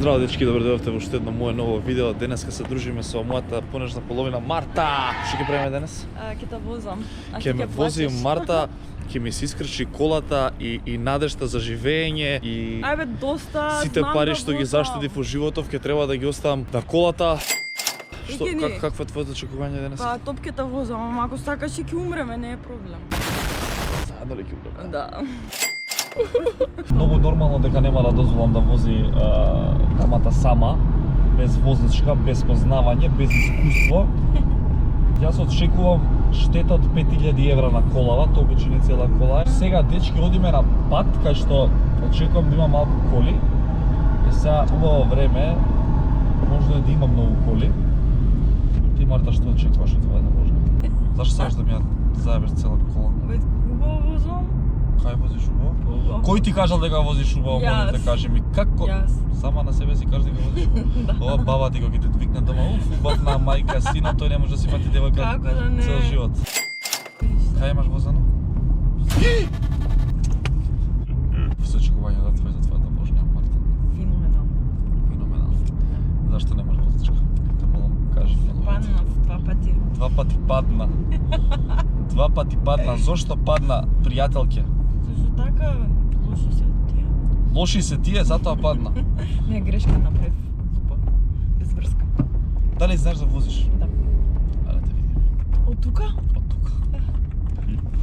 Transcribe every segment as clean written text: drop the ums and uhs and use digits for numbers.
Здраво дечки, добро дојдовте во уште едно мое ново видео. Денеска се дружиме со мојата понежна половина Марта. Што ќе правиме денес? Ќе те возам. Ќе ме вози Марта, ќе ми се искрчи колата и надежта за живење и Ајбе, доста сите знам пари да што ги возам. заштедив во животов ќе треба да ги оставам на колата. Што Игини. какво е твоето очекување денес? Па топке те возам, ама ако сакаш и ќе умреме, не е проблем. Заедно ли ќе умреме? Да. Многу нормално дека нема да дозволам да вози дамата сама, без возачка, без познавање, без искуство. Јас очекувам штета од 5000 евра на колава, толку чини цела кола. Сега, дечки, одиме на пат, кај што очекувам да има малку коли. И сега, убаво време, можно е да има многу коли. Ти, Марта, што очекуваш од твоја набожна? Зашто сакаш да ми ја заебеш цела кола? Бе, убаво возам. Кај возиш убаво? Кој ти кажал дека возиш убаво, молим те, кажи ми, како? Јас. Сама на себе си кажеш дека возиш убаво? Ова баба ти кога ќе те викне дома, убавна мајка, сина, тој не може да си имате девојка Како да не? цел живот. Кај имаш возено? Со очекување да твојата вожња, Марта. Феноменално. Феноменално. Зашто немаш возачка? Те молам, кажи ми. Паднав 2 пати. 2 пати падна. 2 пати падна. Зошто падна, пријателке? Зашто така лоши се тие. Лоши се тие, затоа падна. Не, грешка направив. Глупо. Без врска. Дали знаеш да возиш? Да. Ајде те видим. Од тука? Од тука.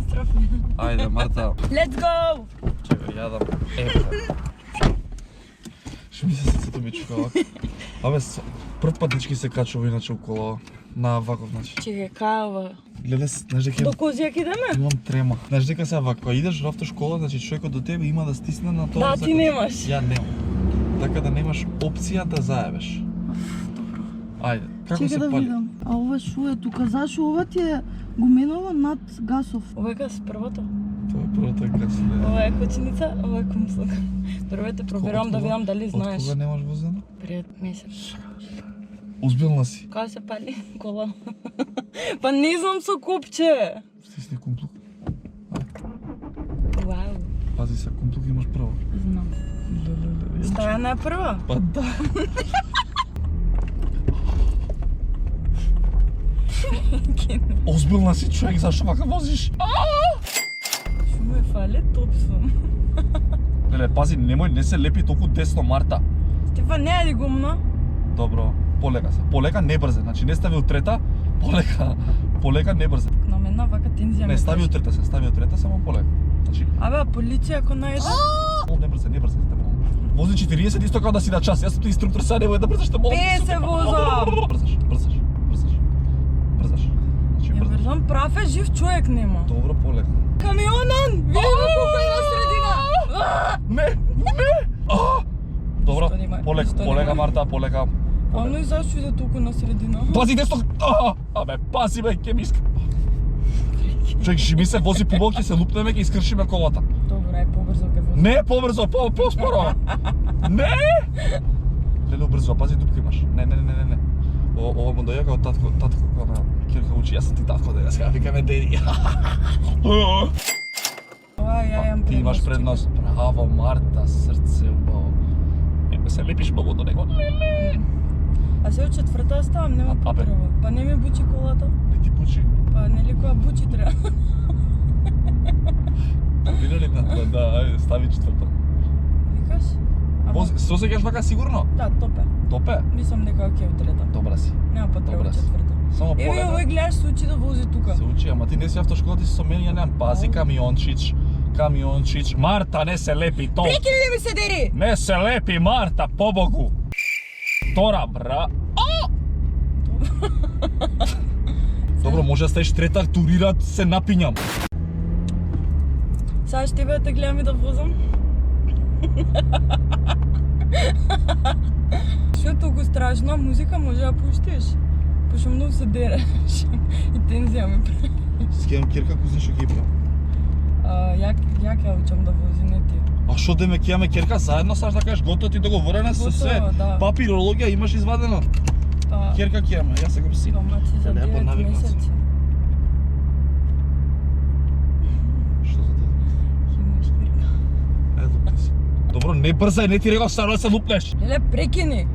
Страфни. Ајде, Марта. Let's go! Чекај, јадам. Што ми се срцето ми чука овако? Абе, прв пат дечки се качува иначе у колава. На ваков начин. Чекај, кај ова? Гледа, знаеш дека До Козјак идеме? имам трема. Знаеш дека сега вако, кога идеш во автошкола, значи човекот до тебе има да стисне на тоа. Да, ти немаш. Ја немам. Така да немаш опција да заебеш. Ајде, како се да пали? видам. А ова шо е тука? Зашо ова ти е гуменово над гасов? Ова е газ, првото. Тоа е првата газ. Ова е кочиница, ова е кумслук. Здравете, проверувам да видам дали знаеш. Од кога немаш возено? Пред месец. Озбилна си. Кога се пали кола? Па не знам со копче. Стисни кумплук. Вау, Пази се, кумплук имаш право. знам. Стајана е прва. Па да. Озбилна си човек, зашто вака возиш? Шо ме фале, топ сум. Леле, пази, немој, не се лепи толку десно, Марта. Стефан, не е ли гумно? Добро, полека се. Полека, не брзе. Значи не стави од трета, полека. Полека, не брзе. На мене вака тензија Не, стави од трета се, стави од трета, само полека. Значи, Абе, а полиција ако најде? не брзе, не брзе. Вози 40 исто како да си на час. Јас сум ти инструктор, сега немој да брзаш, те молам. 50 возам. Брзаш, брзаш, брзаш. Брзаш. Значи, Ја брзаш. врзам, прав е, жив човек нема. Добро, полека. Камионан! Видимо колко е на средина! Не, не! Добро, Што нема? полека, Што полека, нема? Марта, полека. А но и зашто иде толку на средина? Пази десно! Абе, пази бе, ке ми иска. Човек, ми се вози побол, ќе се лупнеме, ќе искршиме колата. Добро, ај побрзо ке возам. Не, побрзо, поспоро. Не! Леле, брзо, пази дупка имаш. Не. Ова му дојака од татко кога на Кирка учи. Јас сум ти татко денес, сега викаме деди. Ова ја имам Ти имаш предност. Браво, Марта, срце убаво. Нека се лепиш многу до него. А се од четврта ставам, нема Абе. потреба. Па не ми бучи колата. Не ти пучи. Па нели која бучи треба. Видели на тоа, да, ајде, стави четврта. Викаш? Вози, се осеќаш вака сигурно? Да, топе. Топе? Мислам дека ќе од трета. Добра си. Нема потреба Добра од си. четврта. Само Еви, полека. овој гледаш се учи да вози тука. Се учи, ама ти не си автошкола, ти си со мене, ја немам. Пази, камиончич. Марта, не се лепи то. Прекини ли ми се дери? Не се лепи, Марта, побогу. Тора, бра. Добро, може да ставиш трета, турират, се напињам. Сега ще тебе да те гледам и да возам. Што е толку страшно? Музика може да пуштиш. Пошто многу се дереш. И тензија ми прави. Скијам Кирка, кузни што ќе правам. Ја ќе учам да вози, не ти. А што да ме кијаме Кирка заедно, саш да кажеш готово ти договорена со Готово, се. да. Папирологија имаш извадено. Па, Кирка кијаме, јас се го пси. домаци за Не, па 9 навикнат си. месеци. Што за тебе? Имаш Кирка. Ето ти си. Добро, не бързай, не ти рекох старо да се лупнеш. Леле, прекини.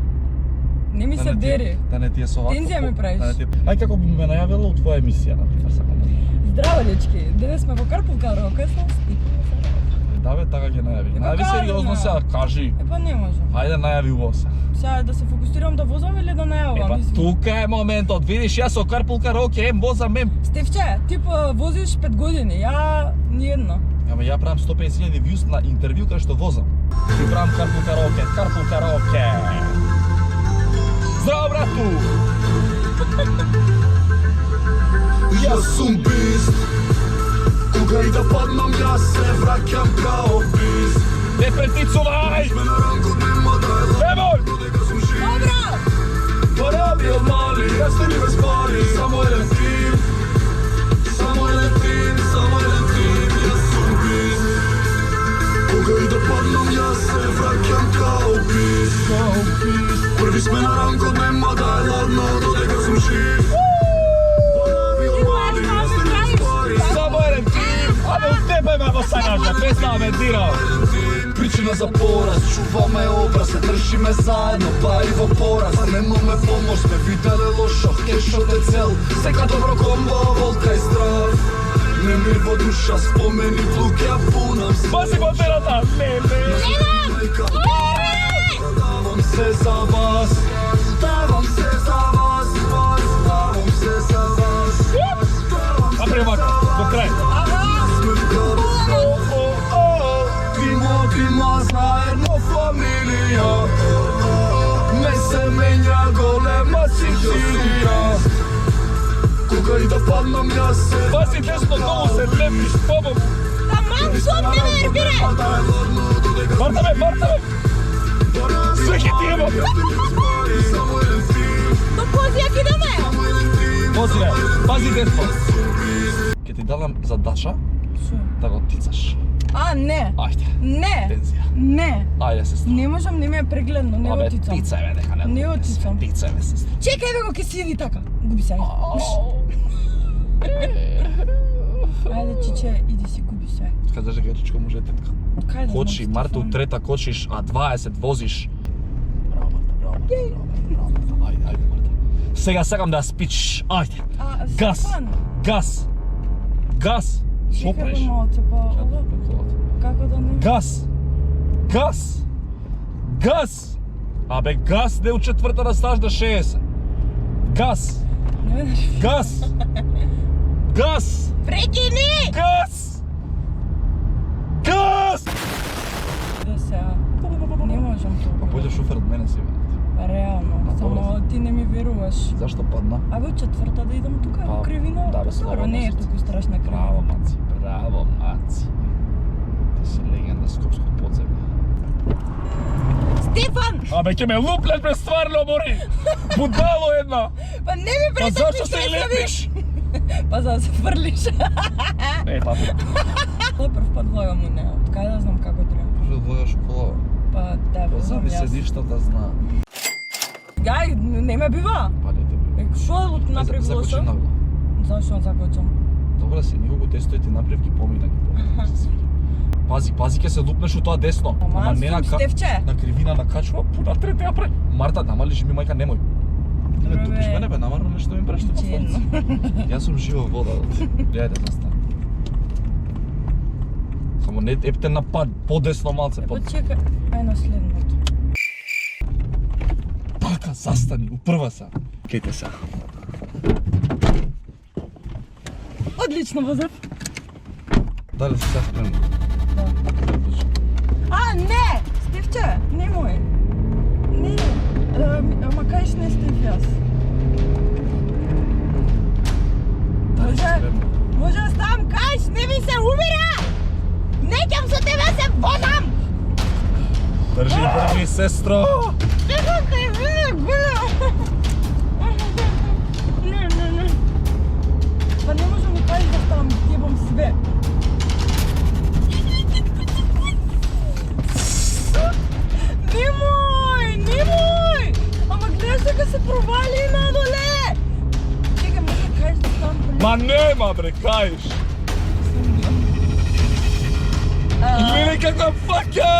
Не ми се дери. Да не ти е со овако. Тензија ми правиш. Ај како би ме најавила од твоја емисија, например, сакам да знам. Здраво, дечки. Денес сме во Карпулка Рока, сам стикаме за Да бе, така ќе најави. Е, па Најави кажи, сериозно ма. сега, кажи. Па не можам. Хајде најави убаво се. Сега да се фокусирам да возам или да најавам? Епа, Извини. тука е моментот. Видиш, јас со Карпулка Роке возам ем. Стефче, ти возиш 5 години, ја ниедна. Ама ја правам 150.000 views на интервју кај што возам. Ти правам Карпулка Роке, Карпулка Роке. Здраво, брату! Јас сум бист. Кога и да паднам, јас се враќам као бист. Не претицувај! Ме на ранкот нема да е лак, Немој! додека сум жив. Добро! Параби од мали, јас не без пари, само еден тим. Само еден тим, само еден тим, јас сум бист. Кога и да паднам, јас се враќам као бист. Први сме на ранкот нема да е ладно, додека сум жив. Параби од мали, јас не без пари, Само еден тим! Абе, у тебе ме го сагажа, без да ме дира! Причина за пораз, чуваме образ, се држиме заедно, па и во пораз. Немаме помош, сме виделе лошо, кешот е цел, сека добро комбо, волка и здрав. Не ми во душа спомени влуќа пунам се. Пази бандерата! Леле! Давам се за вас, давам се за вас, давам се за вас. Напред, мака, до крај! Тима заедно фамилија, не се менја голема Сицилија. Кога и да паднам јас се Пази десно, долу се лепиш, побом! Таман, шот не ме нервира! Марта ме! Све ќе ти имам! До позија ќе идеме! Вози ме, пази десно! Ке ти дадам за Даша Шо? да го тицаш. А, не! Ајде, Не! тензија. Не! Ајде, сестра. Не можам, не ме е прегледно, не го Абе, тицам. тицај ме, дека не. Не го тицам. Тицај ме, сестра. Чекај бе го, ке сиди така. Губи се, ајде, чиче, иди си, губи се. Кажеш дека чичко може тетка. Кај да Кочи, знам, Марта, Стефан? у трета кочиш, а 20 возиш. Браво, Марта, браво, Марта. Ајде, Марта. Сега сакам да спичиш. Ајде. А, Газ. Стефан, Газ. Газ. Шо чекај правиш? бе малце, па, ова, како да не... Газ. Газ. Газ. Абе, газ не у четврта да сташ до 60. Газ. Не ме нервира. Газ. Газ. Прекини! Газ. Газ. Да сега, не можам Па толку. боле шофер од мене си, бе. Реално, Па, само добро. ти не ми веруваш. Зашто падна? Абе, од четврта да идам тука, Па, во кривина. да, бе, Добро, слободно не е си. толку страшна Браво, кривина. маци. Браво, маци. Ти си легенда скопско подземје. Стефан! Абе, ќе ме луплет, бе, стварно, мори! Будало една! Па не ми Па претекни зашто се представи! лепиш? Па за да се фрлиш. Е, па, Тоа прв пат влагам у неа, од кај да знам како треба. може да влагаш около. Па да, Па знам зами јас. седиштата зна. Гај, не ме бива. Па не те бе. Шо направи Закочи лошо? нагло. Зашо закочам? Добра си, никога тестој ти направи ги помина ги помина. се свиѓа. Пази, пази ќе се лупнеш у тоа десно. Ама не сум, Стефче. на кривина на качува, пуна трете ја пре. Марта, намалиш ми мајка, немој. Ти ме Добре, тупиш бе. мене, бе, намарно нешто ми прашто по Чедно. Јас сум жива вода. Јајде, застани. Само не епте на пад, подесно малце, Епа под... чекај, ај на следното. Така, застани, упрва се. Кејте се. Одлично возев. Дали си се спремна? Да. А, не! Стефче, немој. Не. Ама кајш не Стеф јас? Дали си Може, спремна? може да ставам кајш, не ми се умира! Неќам со тебе се возам! Држи, сестро! Чекај, кај мене гледа! Не. Па не можам ни кајш да ставам, јебам све. Немој! Ама гледаш дека се провали надоле! Чекай, може кајш да ставам по Ма нема, бре, кајш! Гледај каква фаќа!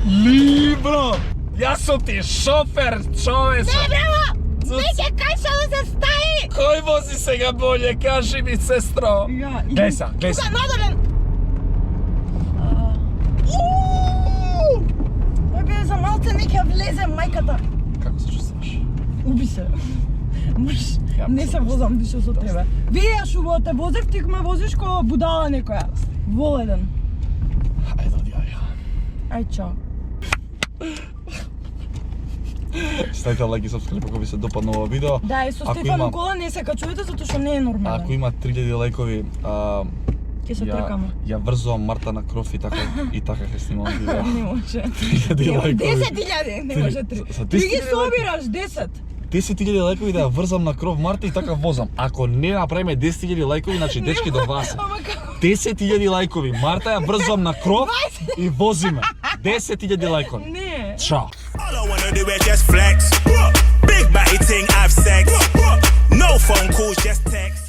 Libro! Јас сум ти шофер, човече! Не, браво! Неќе кај што да се стаи! Кој вози сега болje, кажи ми, сестро? Ја, Глеј са, глеј са. Тука надолен! Бе, за малце неќе влезе мајката. Како се чувствуваш? Уби се. Мрш, Ја не се возам више со тебе. Вие шубо те возев, ти ме возиш ко будала некоја. Воледен. Ајде, оди, ајде. Ај, чао. Ставите лайк и сабскрайб ако ви се допадна ова видео. Да, и со Ако Стефан има- Никола не се качувате затоа што не е нормален. Ако има 3000 лайкови, Ќе се тркаме. ја врзувам Марта на кров и така ќе снимам видео. Не може. 3000 лайкови. 10.000, не може 3. Со Ти ги 10.000 собираш 10. 10.000 лайкови да ја врзам на кров Марта и така возам. Ако не направиме 10.000 лайкови, значи дечки до вас. Ама како? 10.000 лайкови, Марта ја врзам на кров и возиме. 10.000 лайкови. Не. Чао. All I wanna do is just flex. Big body thing, have sex. No phone calls, just text.